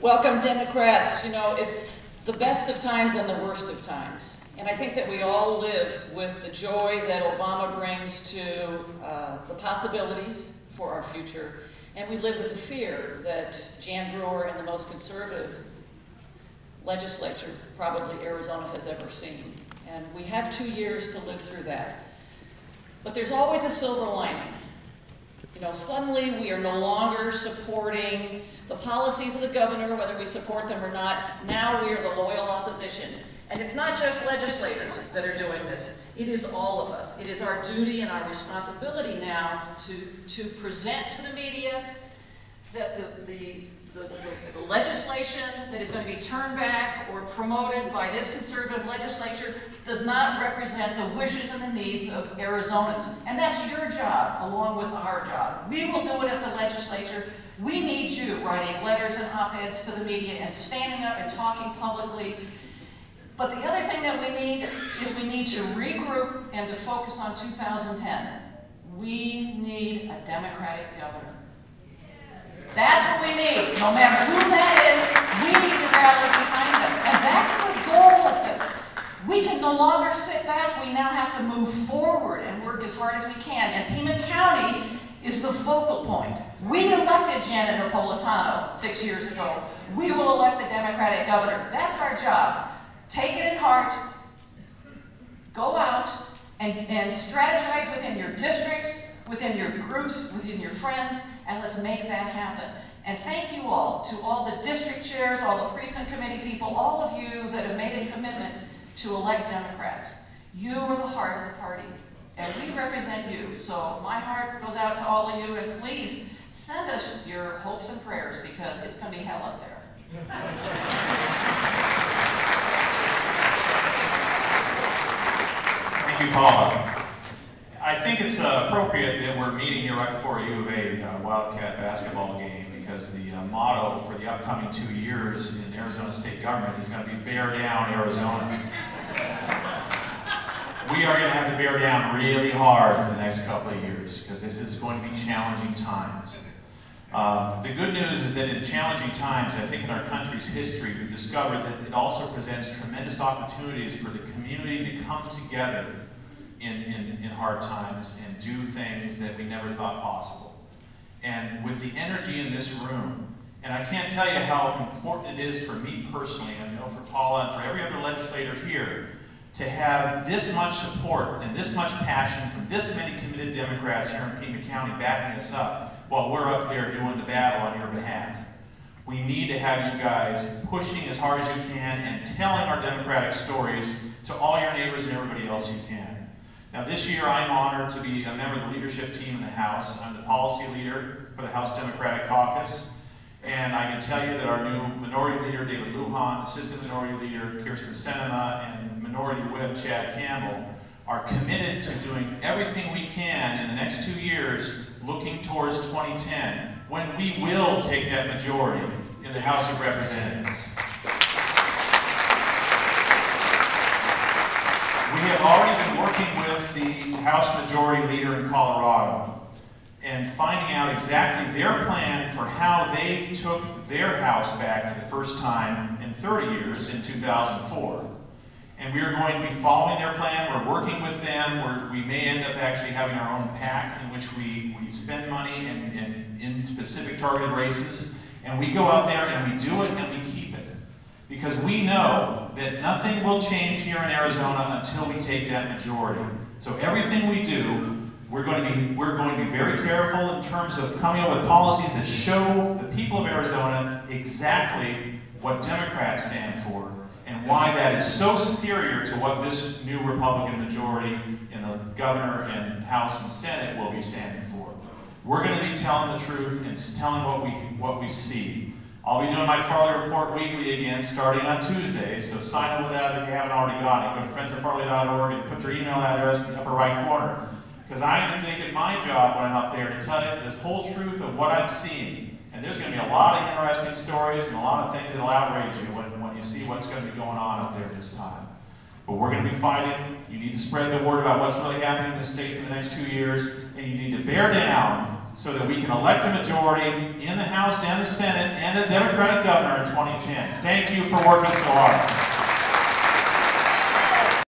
Welcome, Democrats. You know, it's the best of times and the worst of times. And I think that we all live with the joy that Obama brings to the possibilities for our future. And we live with the fear that Jan Brewer and the most conservative legislature probably Arizona has ever seen. And we have 2 years to live through that. But there's always a silver lining. You know, suddenly we are no longer supporting the policies of the governor, whether we support them or not. Now we are the loyal opposition. And it's not just legislators that are doing this. It is all of us. It is our duty and our responsibility now to present to the media that the legislation that is going to be turned back or promoted by this conservative legislature does not represent the wishes and the needs of Arizonans. And that's your job, along with our job. We will do it at the legislature. We need you writing letters and op-eds to the media and standing up and talking publicly. But the other thing that we need is we need to regroup and to focus on 2010. We need a Democratic governor. That's what we need. No matter who that is, we need to rally behind them. And that's the goal of this. We can no longer sit back. We now have to move forward and work as hard as we can. And Pima County is the focal point. We elected Janet Napolitano 6 years ago. We will elect the Democratic governor. That's our job. Take it in heart. Go out and strategize within your districts, within your groups, within your friends, and let's make that happen. And thank you all, to all the district chairs, all the precinct committee people, all of you that have made a commitment to elect Democrats. You are the heart of the party, and we represent you. So my heart goes out to all of you, and please send us your hopes and prayers, because it's going to be hell up there. Thank you, Paula. I think it's appropriate that we're meeting here right before a U of A Wildcat basketball game, because the motto for the upcoming 2 years in Arizona state government is going to be Bear Down, Arizona. We are going to have to bear down really hard for the next couple of years, because this is going to be challenging times. The good news is that in challenging times, I think in our country's history, we've discovered that it also presents tremendous opportunities for the community to come together in hard times and do things that we never thought possible. And with the energy in this room, and I can't tell you how important it is for me personally, and I know for Paula and for every other legislator here, to have this much support and this much passion from this many committed Democrats here in Pima County backing us up while we're up there doing the battle on your behalf. We need to have you guys pushing as hard as you can and telling our Democratic stories to all your neighbors and everybody else you can. Now this year I'm honored to be a member of the leadership team in the House. I'm the policy leader for the House Democratic Caucus. And I can tell you that our new minority leader, David Lujan, assistant minority leader, Kirsten Sinema, and minority whip, Chad Campbell, are committed to doing everything we can in the next 2 years looking towards 2010, when we will take that majority in the House of Representatives. We have already been working with the House Majority Leader in Colorado and finding out exactly their plan for how they took their House back for the first time in 30 years in 2004. And we are going to be following their plan. We're working with them. We may end up actually having our own PAC in which we spend money in specific targeted races. And we go out there and we do it and we keep it. Because we know that nothing will change here in Arizona until we take that majority. So everything we do, we're going to be very careful in terms of coming up with policies that show the people of Arizona exactly what Democrats stand for and why that is so superior to what this new Republican majority in the governor and House and Senate will be standing for. We're going to be telling the truth and telling what we see. I'll be doing my Farley report weekly again starting on Tuesday, so sign up with that if you haven't already got it. Go to friendsoffarley.org and put your email address in the upper right corner. Because I'm going to make it my job when I'm up there to tell you the whole truth of what I'm seeing. And there's going to be a lot of interesting stories and a lot of things that will outrage you when you see what's going to be going on up there this time. But we're going to be fighting. You need to spread the word about what's really happening in the state for the next 2 years. And you need to bear down so that we can elect a majority in the House and the Senate and a Democratic governor in 2010. Thank you for working so hard.